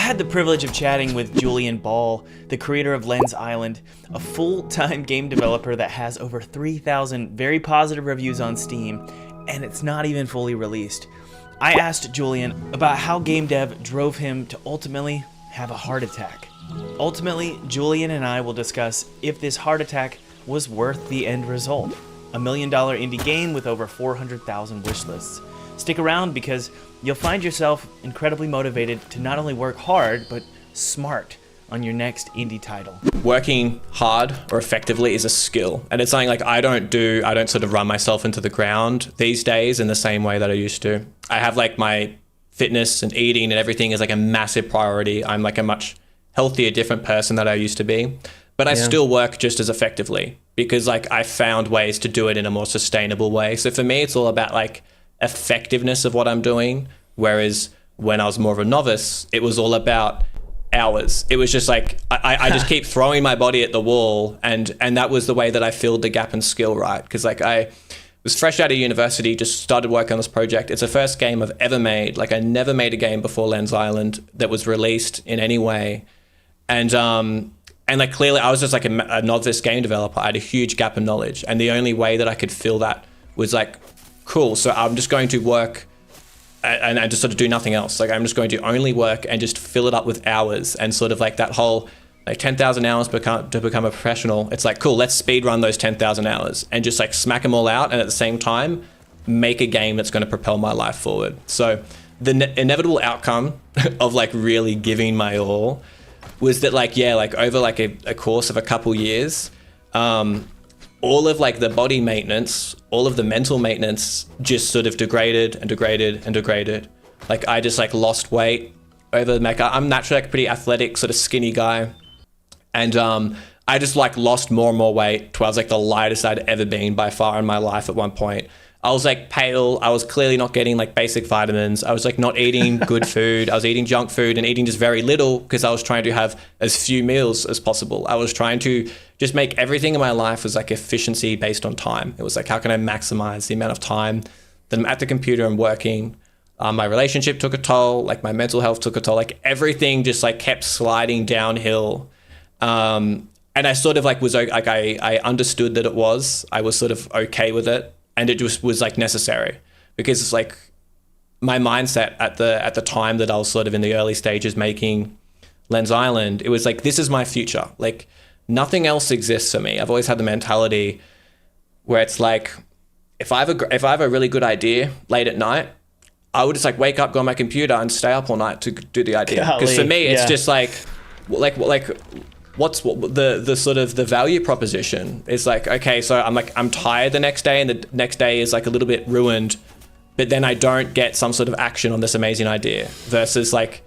had the privilege of chatting with Julian Ball, the creator of Lens Island, a full-time game developer that has over 3,000 very positive reviews on Steam, and it's not even fully released. I asked Julian about how game dev drove him to ultimately have a heart attack. Ultimately, Julian and I will discuss if this heart attack was worth the end result. $1 million indie game with over 400,000 wish lists. Stick around because you'll find yourself incredibly motivated to not only work hard, but smart on your next indie title. Working hard or effectively is a skill. And it's something like I don't sort of run myself into the ground these days in the same way that I used to. I have like my fitness and eating and everything is like a massive priority. I'm like a much healthier, different person that I used to be. But I still work just as effectively because like I found ways to do it in a more sustainable way. So for me, it's all about like effectiveness of what I'm doing. Whereas when I was more of a novice, it was all about hours. It was just like, I just keep throwing my body at the wall. And that was the way that I filled the gap in skill, right? Because like I was fresh out of university, just started working on this project. It's the first game I've ever made. Like I never made a game before Lens Island that was released in any way. And like clearly I was just like a novice game developer. I had a huge gap in knowledge. And the only way that I could fill that was like, cool, so I'm just going to work and just sort of do nothing else. Like I'm just going to only work and just fill it up with hours and sort of like that whole like 10,000 hours to become a professional. It's like, cool, let's speed run those 10,000 hours and just like smack them all out. And at the same time, make a game that's going to propel my life forward. So the inevitable outcome of like really giving my all was that like, yeah, like over like a course of a couple years, all of like the body maintenance, all of the mental maintenance just sort of degraded and degraded and degraded. Like I just like lost weight over like I'm naturally like a pretty athletic sort of skinny guy. And I just like lost more and more weight till I was like the lightest I'd ever been by far in my life at one point. I was like pale. I was clearly not getting like basic vitamins. I was like not eating good food. I was eating junk food and eating just very little because I was trying to have as few meals as possible. I was trying to just make everything in my life was like efficiency based on time. It was like, how can I maximize the amount of time that I'm at the computer and working? My relationship took a toll, like my mental health took a toll, like everything just like kept sliding downhill. And I sort of like was like, I understood that I was sort of okay with it. And it just was like necessary because it's like my mindset at the time that I was sort of in the early stages making Lens Island, it was like, this is my future. Like nothing else exists for me. I've always had the mentality where it's like, if I have a really good idea late at night, I would just like wake up, go on my computer and stay up all night to do the idea. Because for me, it's just like what's the sort of the value proposition is like, okay, so I'm tired the next day and the next day is like a little bit ruined, but then I don't get some sort of action on this amazing idea versus like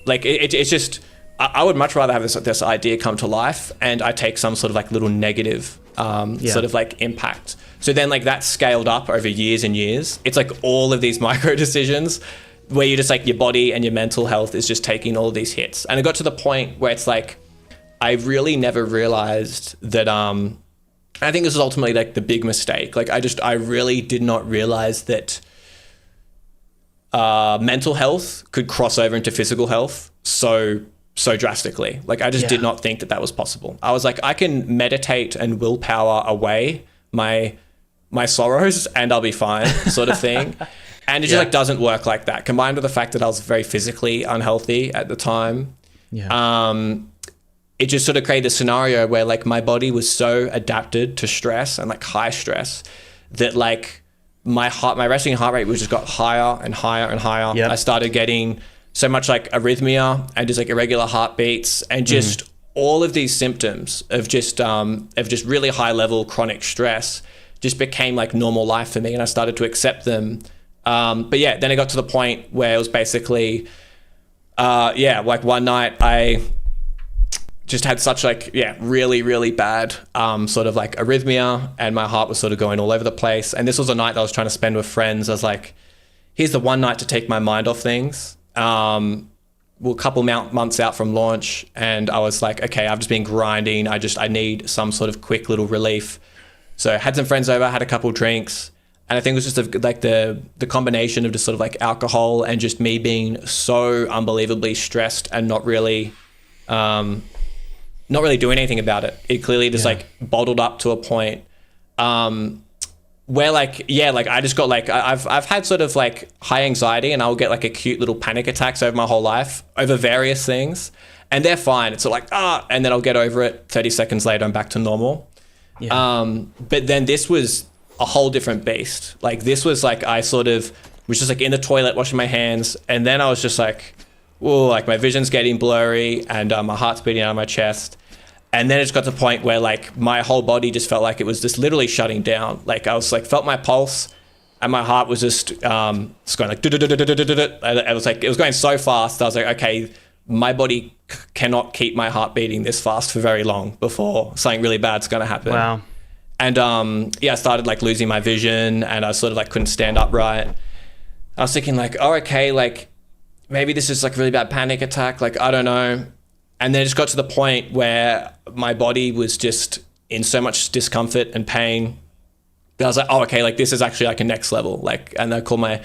it's just, I would much rather have this idea come to life and I take some sort of like little negative sort of like impact. So then like that scaled up over years and years. It's like all of these micro decisions where you just like your body and your mental health is just taking all of these hits. And it got to the point where it's like, I really never realized that, I think this is ultimately like the big mistake. Like I really did not realize that mental health could cross over into physical health so drastically. Like I just did not think that was possible. I was like, I can meditate and willpower away my sorrows and I'll be fine sort of thing. And it just like doesn't work like that. Combined with the fact that I was very physically unhealthy at the time. It just sort of created a scenario where like my body was so adapted to stress and like high stress that like my resting heart rate was just got higher and higher and higher. I started getting so much like arrhythmia and just like irregular heartbeats and just all of these symptoms of just really high level chronic stress just became like normal life for me and I started to accept them. But yeah, then it got to the point where it was basically, like one night I just had such like, really, really bad sort of like arrhythmia and my heart was sort of going all over the place. And this was a night that I was trying to spend with friends. I was like, here's the one night to take my mind off things. We're a couple months out from launch and I was like, okay, I've just been grinding. I need some sort of quick little relief. So I had some friends over, had a couple drinks. And I think it was just like the combination of just sort of like alcohol and just me being so unbelievably stressed and not really doing anything about it. It clearly just like bottled up to a point where like, yeah, like I just got like, I've had sort of like high anxiety, and I'll get like acute little panic attacks over my whole life over various things, and they're fine. It's sort of like, and then I'll get over it. 30 seconds later, I'm back to normal. Yeah. But then this was a whole different beast. Like this was like, I sort of was just like in the toilet washing my hands, and then I was just like, whoa, like my vision's getting blurry, and my heart's beating out of my chest. And then it just got to the point where like my whole body just felt like it was just literally shutting down. Like I was like, felt my pulse, and my heart was just going like, it was like, it was going so fast. I was like, okay, my body cannot keep my heart beating this fast for very long before something really bad's going to happen. Wow. And I started like losing my vision, and I sort of like couldn't stand upright. I was thinking like, oh, okay, like maybe this is like a really bad panic attack. Like, I don't know. And then it just got to the point where my body was just in so much discomfort and pain that I was like, oh, okay, like this is actually like a next level. Like, and I called my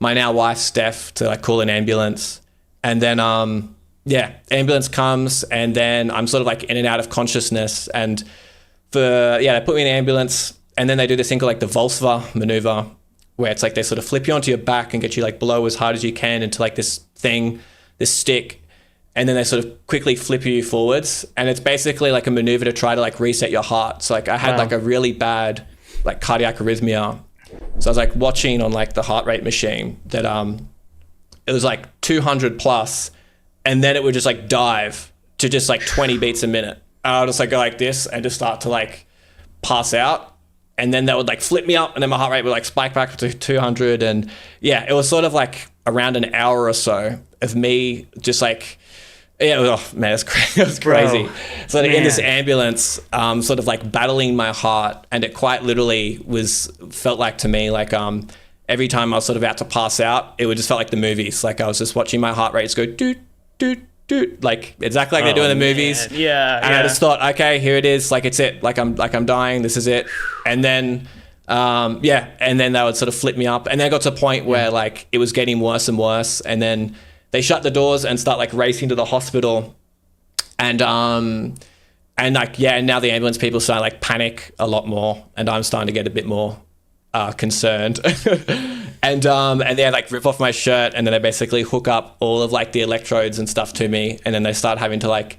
now wife, Steph, to like call an ambulance. And then, ambulance comes, and then I'm sort of like in and out of consciousness. And they put me in the ambulance, and then they do this thing called like the Volsva maneuver, where it's like they sort of flip you onto your back and get you like below as hard as you can into like this thing, this stick. And then they sort of quickly flip you forwards. And it's basically like a maneuver to try to like reset your heart. So like I had like a really bad like cardiac arrhythmia. So I was like watching on like the heart rate machine that it was like 200 plus, and then it would just like dive to just like 20 beats a minute. And I would just like go like this and just start to like pass out. And then that would like flip me up, and then my heart rate would like spike back to 200. And yeah, it was sort of like around an hour or so of me just like, oh man, it was crazy. Bro, so in this ambulance, sort of like battling my heart, and it quite literally felt like to me like every time I was sort of about to pass out, it would just felt like the movies. Like I was just watching my heart rates go doot doot doot, like exactly like they do in the movies. Yeah. And I just thought, okay, here it is. Like it's it. Like I'm dying. This is it. And then and then they would sort of flip me up, and then it got to a point where like it was getting worse and worse, and then they shut the doors and start like racing to the hospital. And like, and now the ambulance people start like panic a lot more, and I'm starting to get a bit more concerned. and they like rip off my shirt, and then they basically hook up all of like the electrodes and stuff to me, and then they start having to like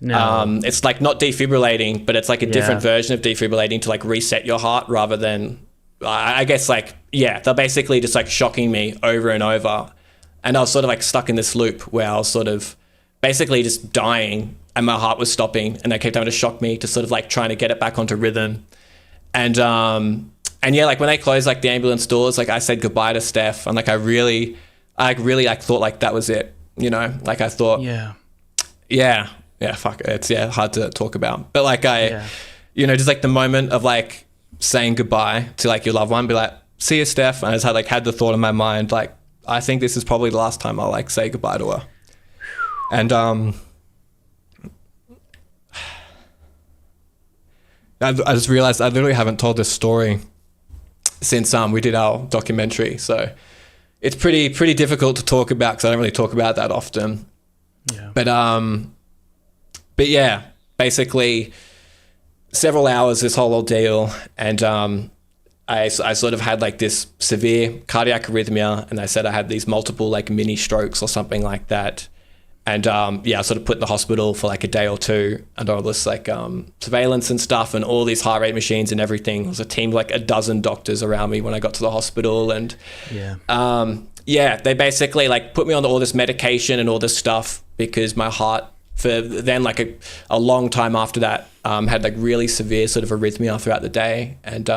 it's like not defibrillating, but it's like a different version of defibrillating to like reset your heart rather than I guess like they're basically just like shocking me over and over. And I was sort of like stuck in this loop where I was sort of basically just dying, and my heart was stopping, and they kept having to shock me to sort of like trying to get it back onto rhythm. And like when they closed like the ambulance doors, like I said goodbye to Steph, and like I really like thought like that was it, you know? Like I thought, fuck, it's hard to talk about. But like just like the moment of like saying goodbye to like your loved one, be like, see you, Steph. And I just had the thought in my mind, like, I think this is probably the last time I'll like say goodbye to her. And I just realized I literally haven't told this story since we did our documentary. So it's pretty difficult to talk about because I don't really talk about that often. Yeah. But yeah, basically several hours, this whole ordeal, and I sort of had like this severe cardiac arrhythmia, and they said I had these multiple like mini strokes or something like that. And I sort of put in the hospital for like a day or two under all this like surveillance and stuff, and all these heart rate machines and everything. There was a team of like a dozen doctors around me when I got to the hospital, and they basically like put me on all this medication and all this stuff because my heart for then like a long time after that had like really severe sort of arrhythmia throughout the day. And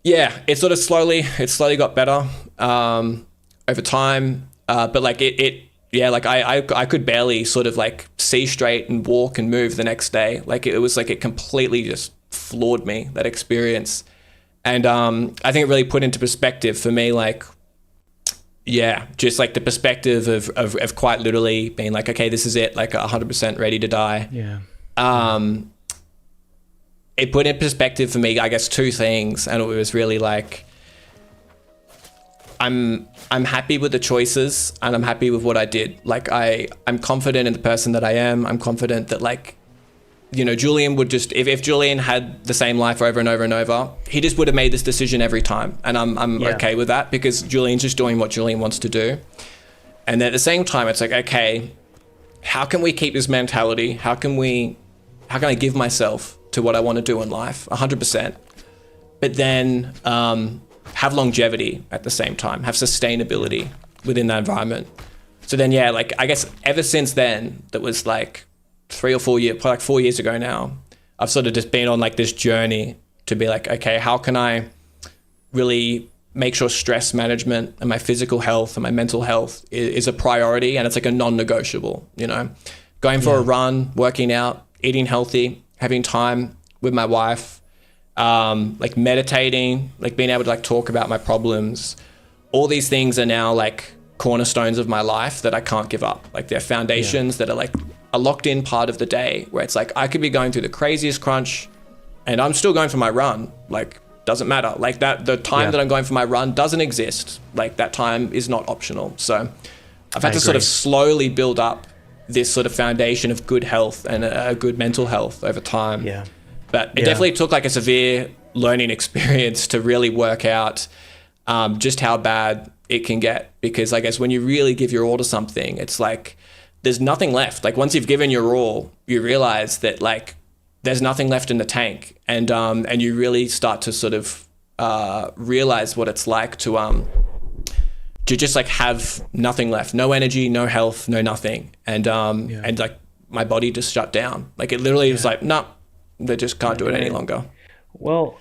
it sort of slowly got better over time. But like I could barely sort of like see straight and walk and move the next day. Like it was like it completely just floored me, that experience. And I think it really put into perspective for me, like, just like the perspective of quite literally being like, okay, this is it, like 100% ready to die. it put in perspective for me, I guess, two things. And it was really like, I'm happy with the choices and I'm happy with what I did. Like I'm confident in the person that I am. I'm confident that like, you know, Julian would just, if Julian had the same life over and over and over, he just would have made this decision every time. And I'm okay with that because Julian's just doing what Julian wants to do. And then at the same time, it's like, okay, how can we keep this mentality? How can I give myself to what I want to do in life 100%, but then have longevity at the same time, have sustainability within that environment. So then, yeah, like I guess ever since then, that was like 3 or 4 years, probably like 4 years ago now, I've sort of just been on like this journey to be like, okay, how can I really make sure stress management and my physical health and my mental health is a priority, and it's like a non-negotiable, you know, going for a run, working out, eating healthy, having time with my wife, like meditating, like being able to like talk about my problems. All these things are now like cornerstones of my life that I can't give up. Like they're foundations that are like a locked in part of the day where it's like I could be going through the craziest crunch and I'm still going for my run. Like doesn't matter. Like that, the time that I'm going for my run doesn't exist. Like that time is not optional. So I've had to sort of slowly build up this sort of foundation of good health and a good mental health over time. Yeah. But it definitely took like a severe learning experience to really work out just how bad it can get. Because I guess when you really give your all to something, it's like there's nothing left. Like once you've given your all, you realize that like there's nothing left in the tank, and you really start to sort of realize what it's like to just like have nothing left, no energy, no health, no nothing, and like my body just shut down. Like it literally was like, no, they just can't do it any longer. Well,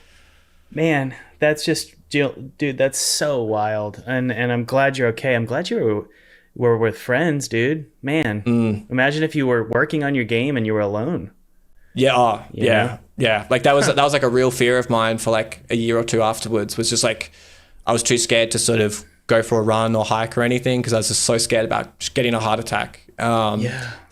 man, that's just, dude, that's so wild, and I'm glad you're okay. I'm glad you were with friends, dude. Man, imagine if you were working on your game and you were alone. Yeah. Yeah. Like that was like a real fear of mine for like a year or two afterwards, was just like, I was too scared to sort of go for a run or hike or anything because I was just so scared about just getting a heart attack. So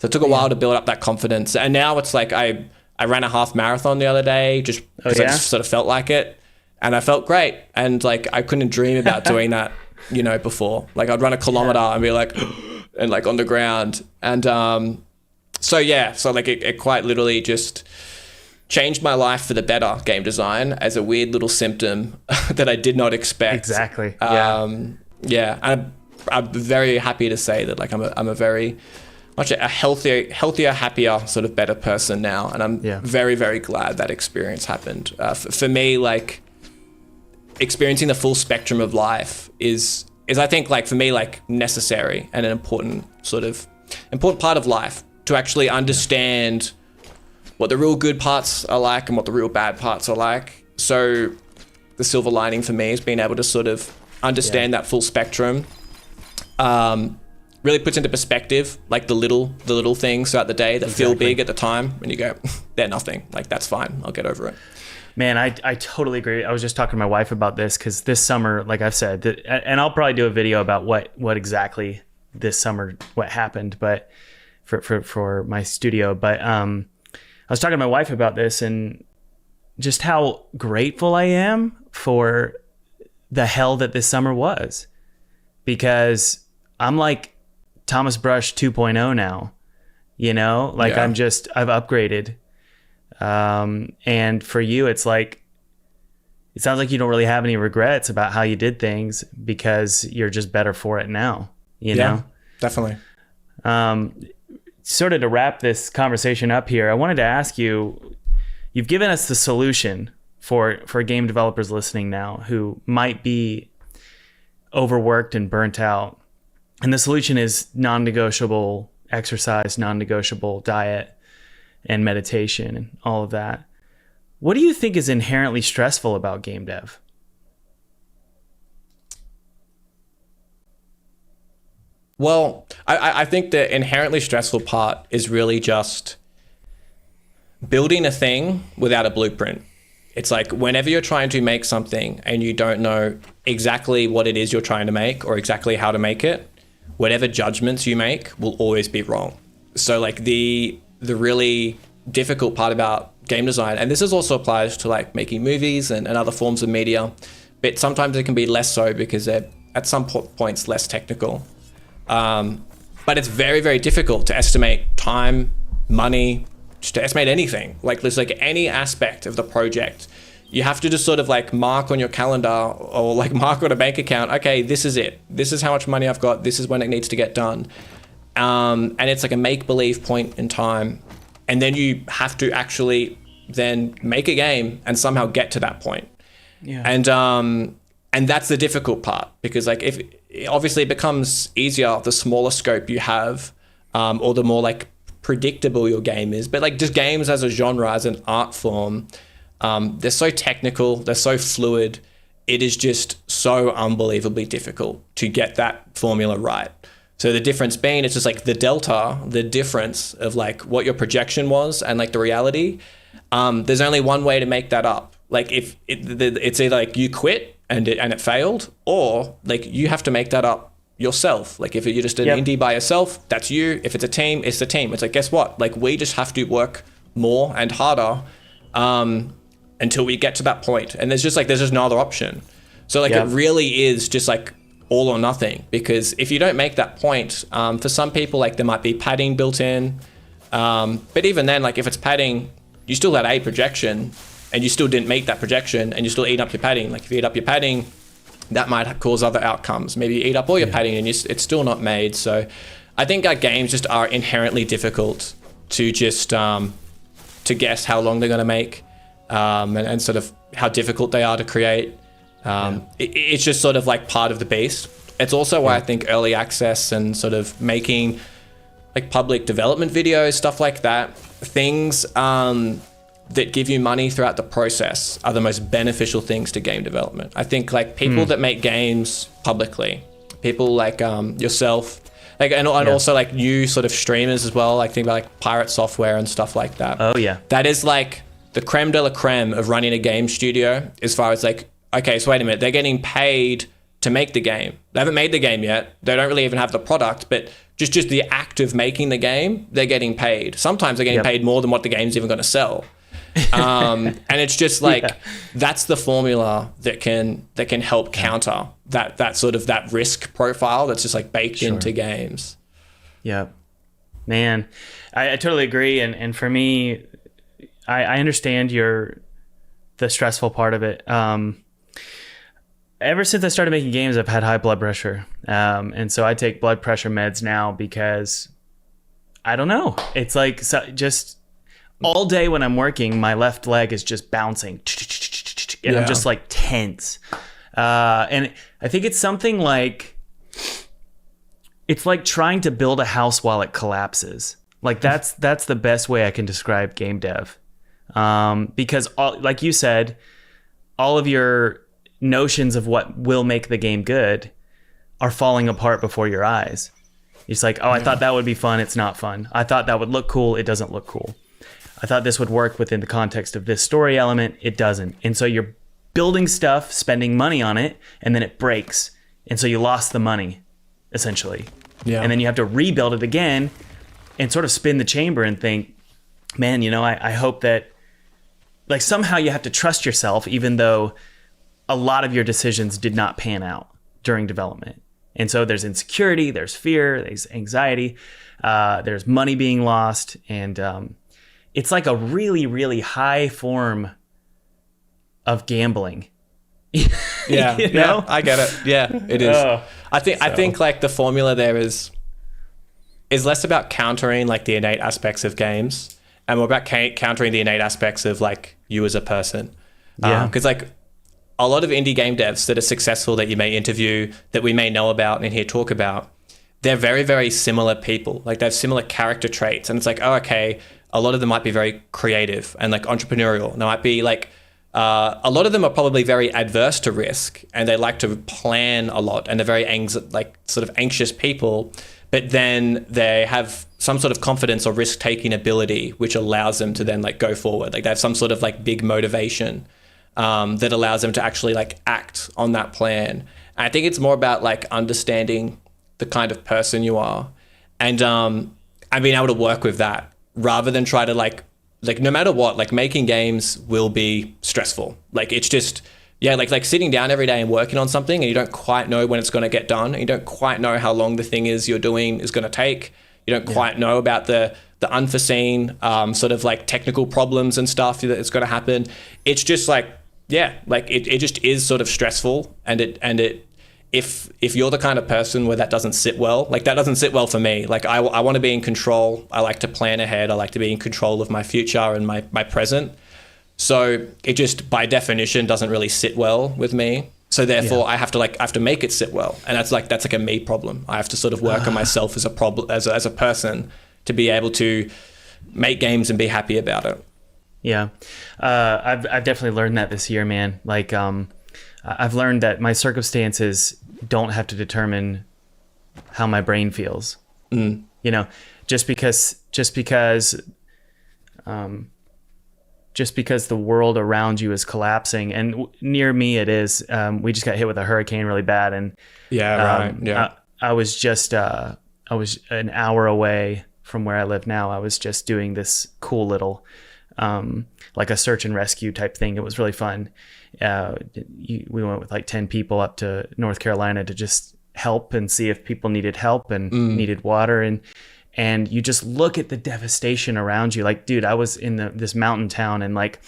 it took a while to build up that confidence. And now it's like, I ran a half marathon the other day just because I just sort of felt like it, and I felt great. And like, I couldn't dream about doing that, you know, before. Like I'd run a kilometer and be like, and like on the ground. And, so like it quite literally just changed my life for the better, game design, as a weird little symptom that I did not expect. Exactly. I'm very happy to say that like I'm a very much a healthier, happier, sort of better person now, and I'm very, very glad that experience happened. For me, like experiencing the full spectrum of life is I think like for me like necessary and an important part of life, to actually understand what the real good parts are like and what the real bad parts are like. So the silver lining for me is being able to sort of understand that full spectrum. Really puts into perspective like the little things throughout the day that feel big at the time, when you go, they're nothing. Like that's fine, I'll get over it. Man, I totally agree. I was just talking to my wife about this because this summer, like I've said, and I'll probably do a video about what exactly this summer, what happened, but for my studio. But I was talking to my wife about this and just how grateful I am for the hell that this summer was, because I'm like Thomas Brush 2.0 now, you know, like I've upgraded. And for you, it's like, it sounds like you don't really have any regrets about how you did things because you're just better for it now, you know? Definitely. Sort of to wrap this conversation up here, I wanted to ask you, you've given us the solution for game developers listening now who might be overworked and burnt out. And the solution is non-negotiable exercise, non-negotiable diet, and meditation and all of that. What do you think is inherently stressful about game dev? Well, I think the inherently stressful part is really just building a thing without a blueprint. It's like whenever you're trying to make something and you don't know exactly what it is you're trying to make or exactly how to make it, whatever judgments you make will always be wrong. So like the really difficult part about game design. And this is also applies to like making movies and other forms of media, but sometimes it can be less so because they're at some points less technical. But it's very, very difficult to estimate time, money, just to estimate anything. Like there's like any aspect of the project, you have to just sort of like mark on your calendar or like mark on a bank account, okay, this is it. This is how much money I've got. This is when it needs to get done. And it's like a make-believe point in time. And then you have to actually then make a game and somehow get to that point. Yeah. And that's the difficult part, because like if obviously it becomes easier the smaller scope you have, or the more like predictable your game is. But like just games as a genre, as an art form, they're so technical, they're so fluid. It is just so unbelievably difficult to get that formula right. So the difference being, it's just like the difference of like what your projection was and like the reality. There's only one way to make that up. Like if it's either like you quit and it failed, or like you have to make that up yourself. Like if you're just an indie by yourself, that's you. If it's a team, it's the team. It's like, guess what? Like we just have to work more and harder until we get to that point. And there's just no other option. So like it really is just like all or nothing, because if you don't make that point, for some people, like there might be padding built in. But even then, like if it's padding, you still had a projection and you still didn't meet that projection and you still eat up your padding. Like if you eat up your padding, that might cause other outcomes. Maybe you eat up all your padding and it's still not made. So I think our games just are inherently difficult to just to guess how long they're going to make, and sort of how difficult they are to create. It's just sort of like part of the beast. It's also why I think early access and sort of making like public development videos, stuff like that, things that give you money throughout the process are the most beneficial things to game development. I think like people that make games publicly, people like yourself, like and also like new sort of streamers as well. Like think about like Pirate Software and stuff like that. Oh yeah. That is like the creme de la creme of running a game studio, as far as like, okay, so wait a minute, they're getting paid to make the game. They haven't made the game yet. They don't really even have the product, but just the act of making the game, they're getting paid. Sometimes they're getting paid more than what the game's even going to sell. And it's just like that's the formula that can help counter that sort of that risk profile that's just like baked into games. Yeah, man, I totally agree. And for me, I understand the stressful part of it. Ever since I started making games, I've had high blood pressure. And so I take blood pressure meds now because I don't know. It's like just all day when I'm working, my left leg is just bouncing and I'm just like tense. And I think it's something like, it's like trying to build a house while it collapses. Like that's the best way I can describe game dev. Because like you said, all of your notions of what will make the game good are falling apart before your eyes. It's like, oh, I thought that would be fun. It's not fun. I thought that would look cool. It doesn't look cool. I thought this would work within the context of this story element. It doesn't. And so you're building stuff, spending money on it, and then it breaks. And so you lost the money, essentially. Yeah. And then you have to rebuild it again and sort of spin the chamber and think, man, I hope that, like, somehow you have to trust yourself, even though a lot of your decisions did not pan out during development. And so there's insecurity, there's fear, there's anxiety, there's money being lost. And it's like a really, really high form of gambling. Yeah, I get it. Yeah, it is. I think like the formula there is less about countering like the innate aspects of games and more about countering the innate aspects of like you as a person. Because like a lot of indie game devs that are successful that you may interview, that we may know about and hear talk about, they're very, very similar people. Like they have similar character traits. And it's like, oh, okay, a lot of them might be very creative and like entrepreneurial. They might be like, a lot of them are probably very adverse to risk and they like to plan a lot and they're very sort of anxious people, but then they have some sort of confidence or risk-taking ability which allows them to then like go forward. Like they have some sort of like big motivation that allows them to actually like act on that plan. And I think it's more about like understanding the kind of person you are and being able to work with that rather than try to like like no matter what, like making games will be stressful. Like it's just, yeah, like sitting down every day and working on something and you don't quite know when it's going to get done. And you don't quite know how long the thing is you're doing is going to take. You don't quite know about the unforeseen sort of like technical problems and stuff that it's going to happen. It's just like, yeah, like it just is sort of stressful. And if you're the kind of person where that doesn't sit well, like that doesn't sit well for me. Like I want to be in control. I like to plan ahead. I like to be in control of my future and my present. So it just by definition doesn't really sit well with me. So therefore I have to make it sit well. And that's like a me problem. I have to sort of work on myself as a problem, as a person to be able to make games and be happy about it. Yeah. I've definitely learned that this year, man. Like, I've learned that my circumstances don't have to determine how my brain feels. You know, just because the world around you is collapsing, and near me it is. We just got hit with a hurricane really bad, and I was an hour away from where I live now. I was just doing this cool little like a search and rescue type thing. It was really fun. We went with like 10 people up to North Carolina to just help and see if people needed help and needed water, and you just look at the devastation around you. Like, dude, I was in this mountain town, and like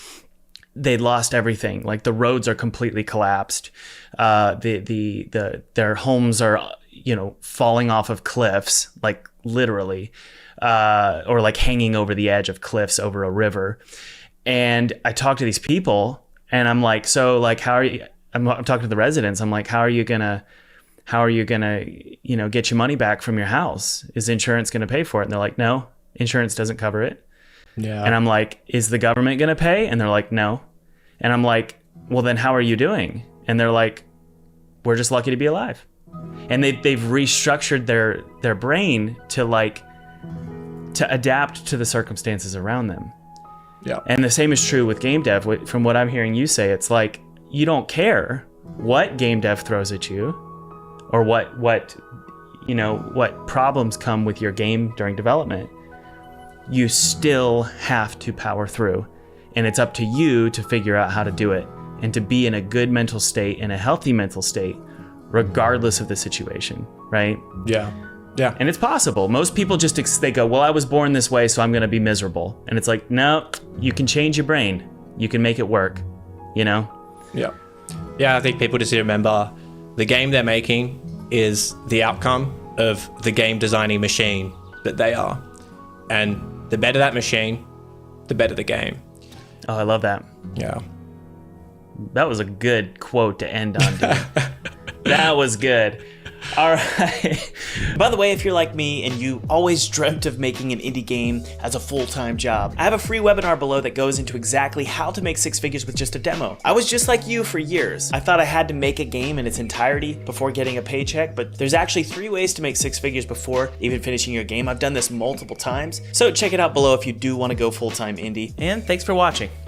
they'd lost everything. Like the roads are completely collapsed. Their homes are, you know, falling off of cliffs, like literally, or like hanging over the edge of cliffs over a river. And I talked to these people, and I'm like, so like, how are you? I'm talking to the residents. I'm like, how are you gonna, you know, get your money back from your house? Is insurance gonna pay for it? And they're like, no, insurance doesn't cover it. Yeah. And I'm like, is the government gonna pay? And they're like, no. And I'm like, well, then how are you doing? And they're like, we're just lucky to be alive. And they've restructured their brain to adapt to the circumstances around them. Yeah. And the same is true with game dev. From what I'm hearing you say, it's like you don't care what game dev throws at you, or what problems come with your game during development. You still have to power through, and it's up to you to figure out how to do it and to be in a good mental state and a healthy mental state, regardless of the situation, right? Yeah. Yeah. And it's possible. Most people they go, well, I was born this way, so I'm going to be miserable. And it's like, no, you can change your brain. You can make it work, you know? Yeah. Yeah, I think people just need to remember the game they're making is the outcome of the game designing machine that they are. And the better that machine, the better the game. Oh, I love that. Yeah. That was a good quote to end on, dude. That was good. All right. By the way, if you're like me and you always dreamt of making an indie game as a full-time job, I have a free webinar below that goes into exactly how to make six figures with just a demo. I was just like you for years. I thought I had to make a game in its entirety before getting a paycheck, but there's actually 3 ways to make six figures before even finishing your game. I've done this multiple times. So check it out below if you do want to go full-time indie. And thanks for watching.